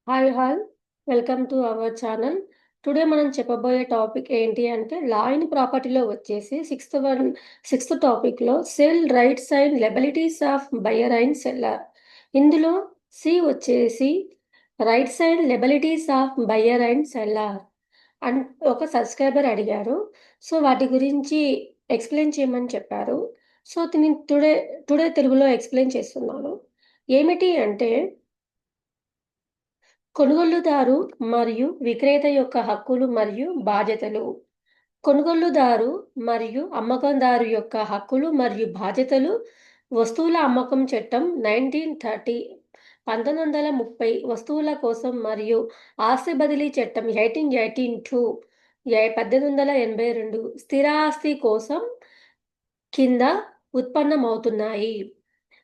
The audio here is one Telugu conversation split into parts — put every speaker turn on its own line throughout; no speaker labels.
Hi hi welcome to our channel. Today మనం చెప్పబోయే టాపిక్ ఏంటి అంటే లా అండ్ ప్రాపర్టీలో వచ్చేసి సిక్స్త్ టాపిక్లో sell rights and liabilities of buyer and seller. ఇందులో సి వచ్చేసి rights and liabilities of buyer and seller and ఒక సబ్స్క్రైబర్ అడిగారు. సో వాటి గురించి ఎక్స్ప్లెయిన్ చేయమని చెప్పారు. సో నేను టుడే తెలుగులో ఎక్స్ప్లెయిన్ చేస్తున్నాను. ఏమిటి అంటే కొనుగోలుదారు మరియు విక్రేత యొక్క హక్కులు మరియు బాధ్యతలు. కొనుగోలుదారు మరియు అమ్మకందారు యొక్క హక్కులు మరియు బాధ్యతలు. వస్తువుల అమ్మకం చట్టం 1930 1930 వస్తువుల కోసం మరియు ఆస్తి బదిలీ చట్టం 1882 1882 స్థిర ఆస్తి కోసం కింద ఉత్పన్నమవుతున్నాయి.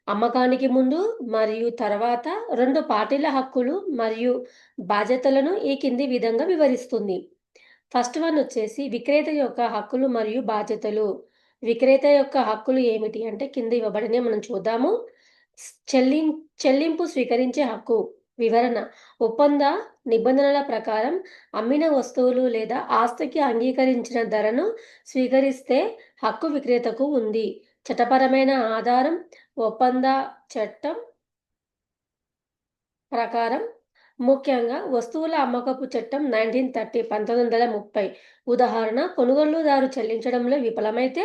అమ్మకానికి ముందు మరియు తర్వాత రెండు పార్టీల హక్కులు మరియు బాధ్యతలను ఈ కింది విధంగా వివరిస్తుంది. ఫస్ట్ వన్ వచ్చేసి విక్రేత యొక్క హక్కులు మరియు బాధ్యతలు. విక్రేత యొక్క హక్కులు ఏమిటి అంటే కింద ఇవ్వబడినవి మనం చూద్దాము. చెల్లిం చెల్లింపు స్వీకరించే హక్కు. వివరణ: ఒప్పంద నిబంధనల ప్రకారం అమ్మిన వస్తువులు లేదా ఆస్తికి అంగీకరించిన ధరను స్వీకరిస్తే హక్కు విక్రేతకు ఉంది. చట్టపరమైన ఆధారం: ఒప్పంద చట్టం ప్రకారం ముఖ్యంగా వస్తువుల అమ్మకపు చట్టం 1930. ఉదాహరణ: కొనుగోలుదారు చెల్లించడంలో విఫలమైతే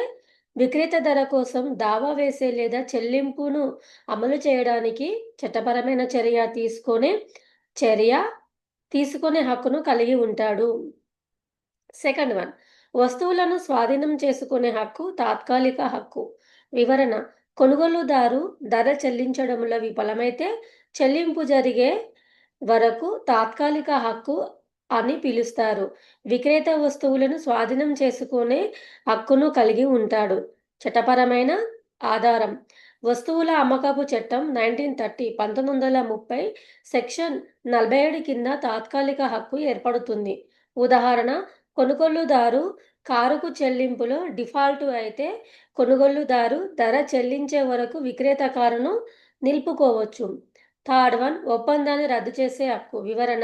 విక్రేత ధర కోసం దావా వేసే లేదా చెల్లింపును అమలు చేయడానికి చట్టపరమైన చర్య తీసుకునే హక్కును కలిగి ఉంటాడు. సెకండ్ వన్, వస్తువులను స్వాధీనం చేసుకునే హక్కు, తాత్కాలిక హక్కు. వివరణ: కొనుగోలుదారు ధర చెల్లించడంలో విఫలమైతే చెల్లింపు జరిగే వరకు తాత్కాలిక హక్కు అని పిలుస్తారు. విక్రేత వస్తువులను స్వాధీనం చేసుకునే హక్కును కలిగి ఉంటాడు. చట్టపరమైన ఆధారం: వస్తువుల అమ్మకపు చట్టం 1930 సెక్షన్ 47 కింద తాత్కాలిక హక్కు ఏర్పడుతుంది. ఉదాహరణ: కొనుగోలుదారు కారుకు చెల్లింపులో డిఫాల్ట్ అయితే కొనుగోలుదారు ధర చెల్లించే వరకు విక్రేత కారును నిలుపుకోవచ్చు. థర్డ్ వన్, ఒప్పందాన్ని రద్దు చేసే హక్కు. వివరణ: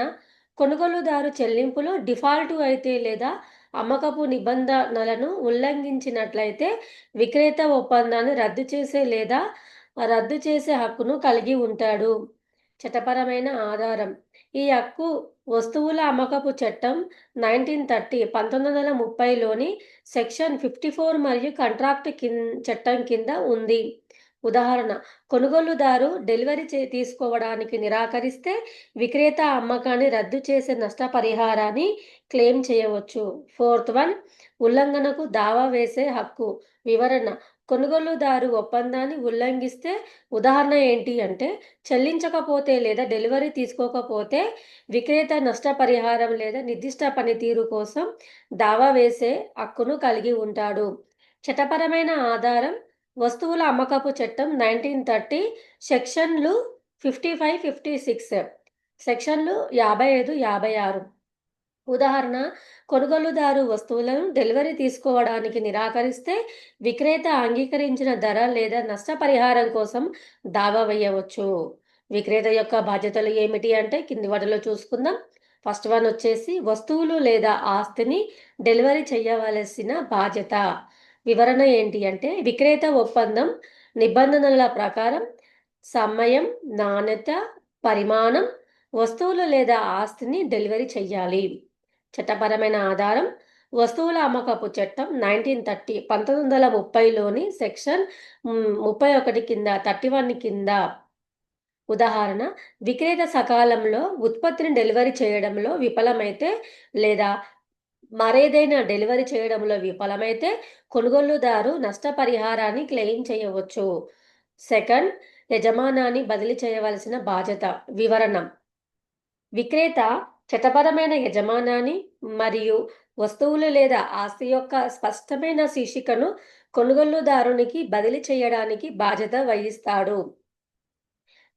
కొనుగోలుదారు చెల్లింపులో డిఫాల్ట్ అయితే లేదా అమ్మకపు నిబంధనలను ఉల్లంఘించినట్లయితే విక్రేత ఒప్పందాన్ని రద్దు చేసే హక్కును కలిగి ఉంటాడు. చట్టపరమైన ఆధారం: ఈ హక్కు వస్తువుల అమ్మకపు చట్టం 1930లోని సెక్షన్ 54 మరియు కాంట్రాక్ట్ చట్టం కింద ఉంది. ఉదాహరణ: కొనుగోలుదారు డెలివరీ తీసుకోవడానికి నిరాకరిస్తే విక్రేత అమ్మకాన్ని రద్దు చేసే నష్టపరిహారాన్ని క్లెయిమ్ చేయవచ్చు. ఫోర్త్ వన్, ఉల్లంఘనకు దావా వేసే హక్కు. వివరణ: కొనుగోలుదారు ఒప్పందాన్ని ఉల్లంఘిస్తే ఉదాహరణ ఏంటి అంటే చెల్లించకపోతే లేదా డెలివరీ తీసుకోకపోతే విక్రేత నష్టపరిహారం లేదా నిర్దిష్ట పనితీరు కోసం దావా వేసే హక్కును కలిగి ఉంటాడు. చట్టపరమైన ఆధారం: వస్తువుల అమ్మకపు చట్టం 1930 సెక్షన్లు 55, 56, సెక్షన్లు 55, 56. ఉదాహరణ: కొనుగోలుదారు వస్తువులను డెలివరీ తీసుకోవడానికి నిరాకరిస్తే విక్రేత అంగీకరించిన ధర లేదా నష్టపరిహారం కోసం దావా వేయవచ్చు. విక్రేత యొక్క బాధ్యతలు ఏమిటి అంటే కింది వాటిలో చూసుకుందాం. ఫస్ట్ వన్ వచ్చేసి వస్తువులు లేదా ఆస్తిని డెలివరీ చేయవలసిన బాధ్యత. వివరణ ఏంటి అంటే విక్రేత ఒప్పందం నిబంధనల ప్రకారం సమయం, నాణ్యత, పరిమాణం వస్తువులు లేదా ఆస్తిని డెలివరీ చేయాలి. చట్టపరమైన ఆధారం: వస్తువుల అమ్మకపు చట్టం 1930లోని సెక్షన్ 31 కింద 31 కింద. ఉదాహరణ: విక్రేత సకాలంలో ఉత్పత్తిని డెలివరీ చేయడంలో విఫలమైతే లేదా మరేదైనా డెలివరీ చేయడంలో విఫలమైతే కొనుగోలుదారు నష్టపరిహారాన్ని క్లెయిమ్ చేయవచ్చు. సెకండ్, యజమానాన్ని బదిలీ చేయవలసిన బాధ్యత. వివరణ: విక్రేత చట్టపరమైన యజమానాన్ని మరియు వస్తువులు లేదా ఆస్తి యొక్క స్పష్టమైన శీర్షికను కొనుగోలుదారునికి బదిలీ చేయడానికి బాధ్యత వహిస్తాడు.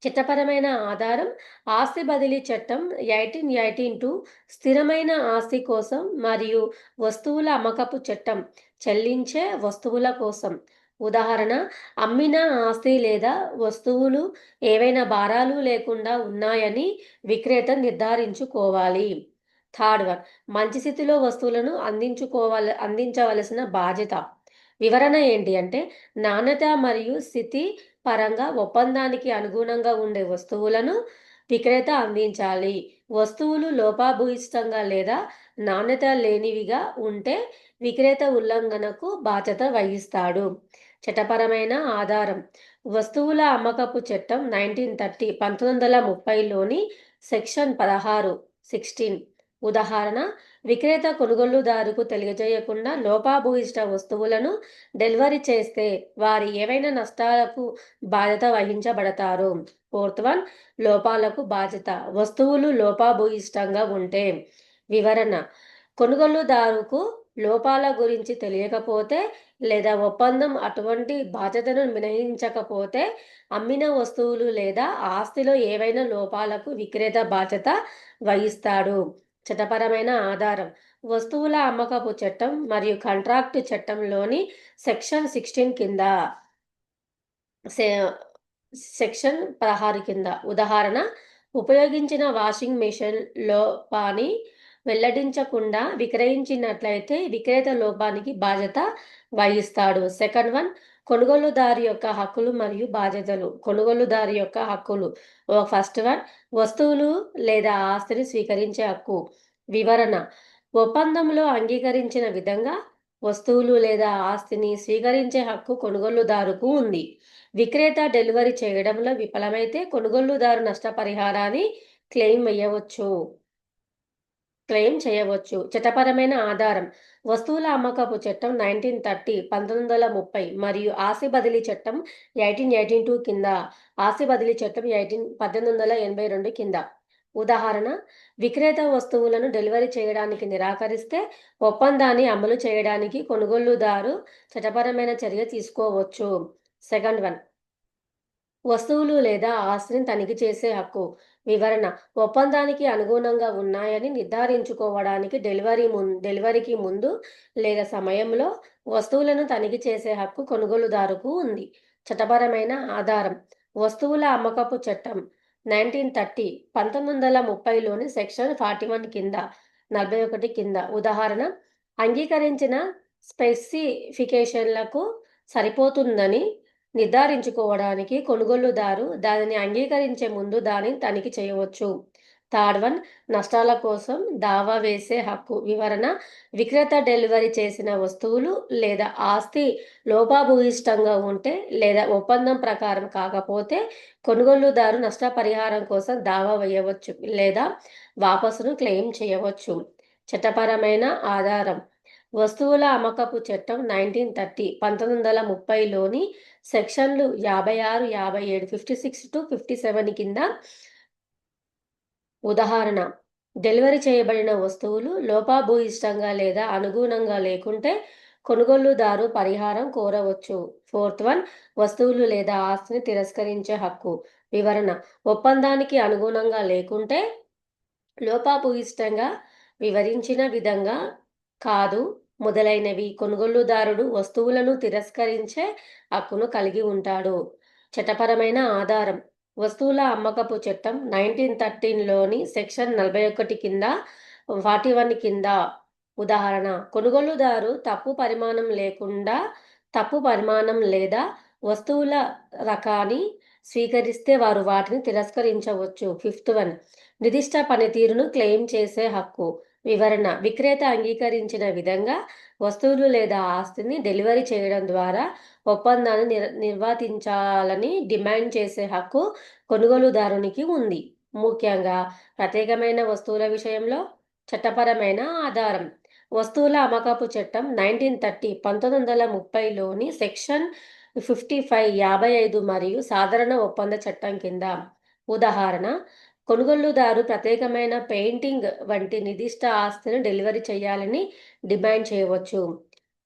చట్టపరమైన ఆధారం: ఆస్తి బదిలీ చట్టం 1882 స్థిరమైన ఆస్తి కోసం మరియు వస్తువుల అమ్మకపు చట్టం చెల్లించే వస్తువుల కోసం. ఉదాహరణ, అమ్మిన ఆస్తి లేదా వస్తువులు ఏవైనా భారాలు లేకుండా ఉన్నాయని విక్రేత నిర్ధారించుకోవాలి. థర్డ్ వన్, మంచి స్థితిలో వస్తువులను అందించవలసిన బాధ్యత. వివరణ ఏంటి అంటే, నాణ్యత మరియు స్థితి పరంగా ఒప్పందానికి అనుగుణంగా ఉండే వస్తువులను విక్రేత అందించాలి. వస్తువులు లోపభూయిష్టంగా లేదా నాణ్యత లేనివిగా ఉంటే విక్రేత ఉల్లంఘనకు బాధ్యత వహిస్తాడు. చట్టపరమైన ఆధారం. వస్తువుల అమ్మకపు చట్టం 1930లోని సెక్షన్ 16 ఉదాహరణ, విక్రేత కొనుగోలుదారుకు తెలియజేయకుండా లోపభూయిష్ట వస్తువులను డెలివరీ చేస్తే వారి ఏవైనా నష్టాలకు బాధ్యత వహించబడతారు. ఫోర్త్ వన్, లోపాలకు బాధ్యత. వస్తువులు లోపభూయిష్టంగా ఉంటే. వివరణ, కొనుగోలుదారుకు లోపాల గురించి తెలియకపోతే లేదా ఒప్పందం అటువంటి బాధ్యతను మినహాయించకపోతే అమ్మిన వస్తువులు లేదా ఆస్తిలో ఏవైనా లోపాలకు విక్రేత బాధ్యత వహిస్తాడు. చట్టపరమైన ఆధారం. వస్తువుల అమ్మకపు చట్టం మరియు కాంట్రాక్టు చట్టంలోని సెక్షన్ 16 కింద సెక్షన్ 16 కింద ఉదాహరణ, ఉపయోగించిన వాషింగ్ మెషిన్ లోపాన్ని వెల్లడించకుండా విక్రయించినట్లయితే విక్రేత లోపానికి బాధ్యత వహిస్తాడు. సెకండ్ వన్, కొనుగోలుదారు యొక్క హక్కులు మరియు బాధ్యతలు. కొనుగోలుదారు యొక్క హక్కులు. ఫస్ట్ వన్, వస్తువులు లేదా ఆస్తిని స్వీకరించే హక్కు. వివరణ, ఒప్పందంలో అంగీకరించిన విధంగా వస్తువులు లేదా ఆస్తిని స్వీకరించే హక్కు కొనుగోలుదారుకు ఉంది. విక్రేత డెలివరీ చేయడంలో విఫలమైతే కొనుగోలుదారు నష్టపరిహారాన్ని క్లెయిమ్ చేయవచ్చు. చట్టపరమైన ఆధారం. వస్తువుల అమ్మకపు చట్టం 1930 మరియు ఆస్తి బదిలీ చట్టం 1882 కింద, ఆస్తి బదిలీ చట్టం 1882 కింద. ఉదాహరణ, విక్రేత వస్తువులను డెలివరీ చేయడానికి నిరాకరిస్తే ఒప్పందాన్ని అమలు చేయడానికి కొనుగోలుదారు చట్టపరమైన చర్య తీసుకోవచ్చు. సెకండ్ వన్, వస్తువులు లేదా ఆస్తిని తనిఖీ చేసే హక్కు. వివరణ, ఒప్పందానికి అనుగుణంగా ఉన్నాయని నిర్ధారించుకోవడానికి డెలివరీకి ముందు లేదా సమయంలో వస్తువులను తనిఖీ చేసే హక్కు కొనుగోలుదారుకు ఉంది. చట్టపరమైన ఆధారం. వస్తువుల అమ్మకపు చట్టం 1930లోని సెక్షన్ 41 కింద 41 కింద. ఉదాహరణ, అంగీకరించిన స్పెసిఫికేషన్లకు సరిపోతుందని నిర్ధారించుకోవడానికి కొనుగోలుదారు దానిని అంగీకరించే ముందు దానిని తనిఖీ చేయవచ్చు. థర్డ్ వన్, నష్టాల కోసం దావా వేసే హక్కు. వివరణ, విక్రేత డెలివరీ చేసిన వస్తువులు లేదా ఆస్తి లోపభూయిష్టంగా ఉంటే లేదా ఒప్పందం ప్రకారం కాకపోతే కొనుగోలుదారు నష్టపరిహారం కోసం దావా వేయవచ్చు లేదా వాపసును క్లెయిమ్ చేయవచ్చు. చట్టపరమైన ఆధారం. వస్తువుల అమ్మకపు చట్టం 1930లోని సెక్షన్లు 56, 57, 56-57 కింద. ఉదాహరణ, డెలివరీ చేయబడిన వస్తువులు లోపభూయిష్టంగా లేదా అనుగుణంగా లేకుంటే కొనుగోలుదారు పరిహారం కోరవచ్చు. ఫోర్త్ వన్, వస్తువులు లేదా ఆస్తిని తిరస్కరించే హక్కు. వివరణ, ఒప్పందానికి అనుగుణంగా లేకుంటే లోపభూయిష్టంగా వివరించిన విధంగా కాదు మొదలైనవి కొనుగోలుదారుడు వస్తువులను తిరస్కరించే హక్కును కలిగి ఉంటాడు. చట్టపరమైన ఆధారం. వస్తువుల అమ్మకపు చట్టం 1913లోని సెక్షన్ 41 కింద 41 కింద. ఉదాహరణ, కొనుగోలుదారు తప్పు పరిమాణం లేదా వస్తువుల రకాన్ని స్వీకరిస్తే వారు వాటిని తిరస్కరించవచ్చు. ఫిఫ్త్ వన్, నిర్దిష్ట పనితీరును క్లెయిమ్ చేసే హక్కు. వివరణ, విక్రేత అంగీకరించిన విధంగా వస్తువులు లేదా ఆస్తిని డెలివరీ చేయడం ద్వారా ఒప్పందాన్ని నిర్వర్తించాలని డిమాండ్ చేసే హక్కు కొనుగోలుదారునికి ఉంది. ముఖ్యంగా ప్రత్యేకమైన వస్తువుల విషయంలో. చట్టపరమైన ఆధారం. వస్తువుల అమ్మకపు చట్టం 1930లోని సెక్షన్ 55 మరియు సాధారణ ఒప్పంద చట్టం కింద. ఉదాహరణ, కొనుగోలుదారు ప్రత్యేకమైన పెయింటింగ్ వంటి నిర్దిష్ట ఆస్తిని డెలివరీ చేయాలని డిమాండ్ చేయవచ్చు.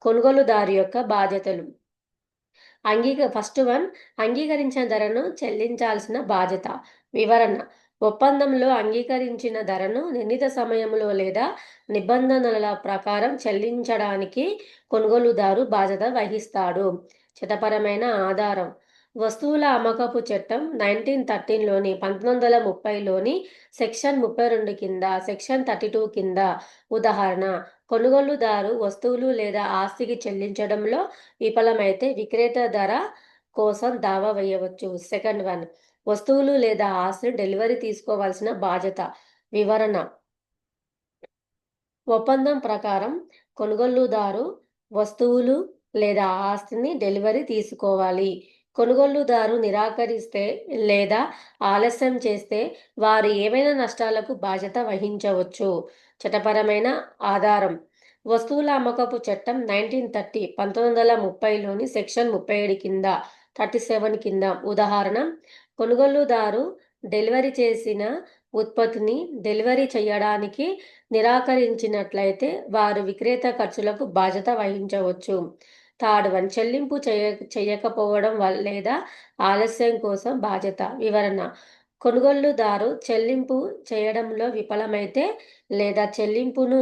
కొనుగోలుదారు యొక్క బాధ్యతలు. ఫస్ట్ వన్, అంగీకరించిన ధరను చెల్లించాల్సిన బాధ్యత. వివరణ, ఒప్పందంలో అంగీకరించిన ధరను నిర్ణీత సమయంలో లేదా నిబంధనల ప్రకారం చెల్లించడానికి కొనుగోలుదారు బాధ్యత వహిస్తాడు. చట్టపరమైన ఆధారం వస్తువుల అమ్మకపు చట్టం 1913లోని 1930లోని సెక్షన్ 32 కింద సెక్షన్ 32 కింద ఉదాహరణ కొనుగోలుదారు వస్తువులు లేదా ఆస్తికి చెల్లించడంలో విఫలమైతే విక్రేత ధర కోసం దావా వేయవచ్చు. సెకండ్ వన్ వస్తువులు లేదా ఆస్తిని డెలివరీ తీసుకోవాల్సిన బాధ్యత వివరణ ఒప్పందం ప్రకారం కొనుగోలుదారు వస్తువులు లేదా ఆస్తిని డెలివరీ తీసుకోవాలి. కొనుగోలుదారు నిరాకరిస్తే లేదా ఆలస్యం చేస్తే వారు ఏవైనా నష్టాలకు బాధ్యత వహించవచ్చు. చట్టపరమైన ఆధారం వస్తువుల అమ్మకపు చట్టం 1930లోని సెక్షన్ 37 కింద 37 కింద ఉదాహరణ కొనుగోలుదారు డెలివరీ చేసిన ఉత్పత్తిని డెలివరీ చేయడానికి నిరాకరించినట్లయితే వారు విక్రేత ఖర్చులకు బాధ్యత వహించవచ్చు. థర్డ్ వన్ చెల్లింపు చేయకపోవడం లేదా ఆలస్యం కోసం బాధ్యత వివరణ కొనుగోలుదారు చెల్లింపు చేయడంలో విఫలమైతే లేదా చెల్లింపును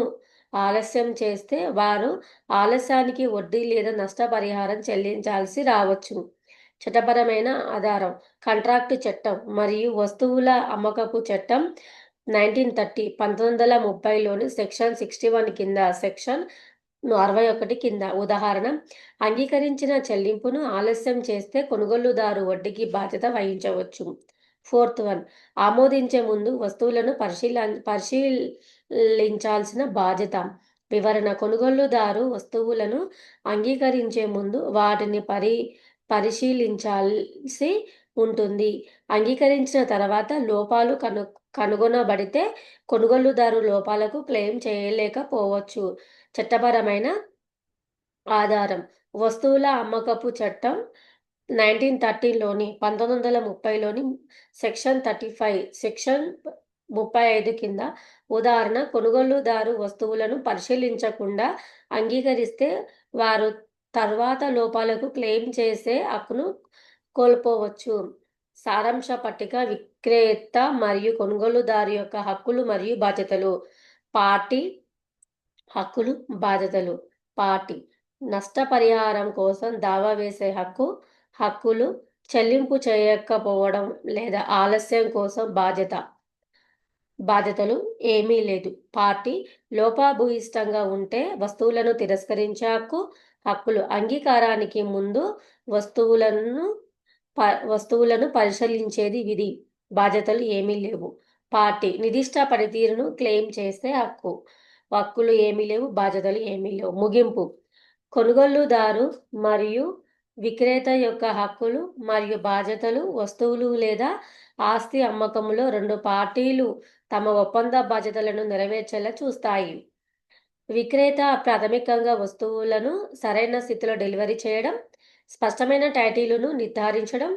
ఆలస్యం చేస్తే వారు ఆలస్యానికి వడ్డీ లేదా నష్టపరిహారం చెల్లించాల్సి రావచ్చు. చట్టపరమైన ఆధారం కాంట్రాక్టు చట్టం మరియు వస్తువుల అమ్మకపు చట్టం 1930లోని సెక్షన్ 61 కింద సెక్షన్ 61 కింద ఉదాహరణ అంగీకరించిన చెల్లింపును ఆలస్యం చేస్తే కొనుగోలుదారు వడ్డీకి బాధ్యత వహించవచ్చు. ఫోర్త్ వన్ ఆమోదించే ముందు వస్తువులను పరిశీలించాల్సిన బాధ్యత వివరణ కొనుగోలుదారు వస్తువులను అంగీకరించే ముందు వాటిని పరిశీలించాల్సి ఉంటుంది. అంగీకరించిన తర్వాత లోపాలు కనుగొనబడితే కొనుగోలుదారు లోపాలకు క్లెయిమ్ చేయలేకపోవచ్చు. చట్టపరమైన ఆధారం వస్తువుల అమ్మకపు చట్టం 1930లోని సెక్షన్ 35 సెక్షన్ 35 కింద ఉదాహరణ కొనుగోలుదారు వస్తువులను పరిశీలించకుండా అంగీకరిస్తే వారు తర్వాత లోపాలకు క్లెయిమ్ చేసే హక్కును కోల్పోవచ్చు. సారాంశ పట్టిక విక్రేత మరియు కొనుగోలుదారు యొక్క హక్కులు మరియు బాధ్యతలు పార్టీ హక్కులు బాధ్యతలు పార్టీ నష్టపరిహారం కోసం దావా వేసే హక్కులు చెల్లింపు చేయకపోవడం లేదా ఆలస్యం కోసం బాధ్యతలు ఏమీ లేదు. పార్టీ లోపభూయిష్టంగా ఉంటే వస్తువులను తిరస్కరించే హక్కులు అంగీకారానికి ముందు వస్తువులను పరిశీలించేది విధి. బాధ్యతలు ఏమీ లేవు. పార్టీ నిర్దిష్ట పనితీరును క్లెయిమ్ చేసే హక్కులు ఏమీ లేవు. బాధ్యతలు ఏమీ లేవు. ముగింపు కొనుగోలుదారు మరియు విక్రేత యొక్క హక్కులు మరియు బాధ్యతలు వస్తువులు లేదా ఆస్తి అమ్మకంలో రెండు పార్టీలు తమ ఒప్పంద బాధ్యతలను నెరవేర్చేలా చూస్తాయి. విక్రేత ప్రాథమికంగా వస్తువులను సరైన స్థితిలో డెలివరీ చేయడం, స్పష్టమైన టైటిలును నిర్ధారించడం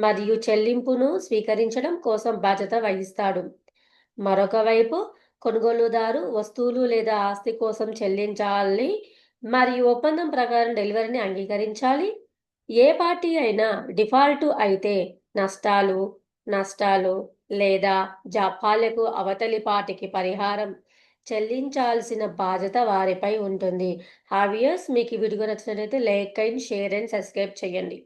మరియు చెల్లింపును స్వీకరించడం కోసం బాధ్యత వహిస్తాడు. మరొక వైపు కొనుగోలుదారు వస్తువులు లేదా ఆస్తి కోసం చెల్లించాలి మరియు ఒప్పందం ప్రకారం డెలివరీని అంగీకరించాలి. ఏ పార్టీ అయినా డిఫాల్ట్ అయితే నష్టాలు లేదా జాప్యాలకు అవతలి పార్టీకి పరిహారం చెల్లించాల్సిన బాధ్యత వారిపై ఉంటుంది. హావియర్స్ మీకు ఈ వీడియో నచ్చినట్లయితే like and share and subscribe చేయండి.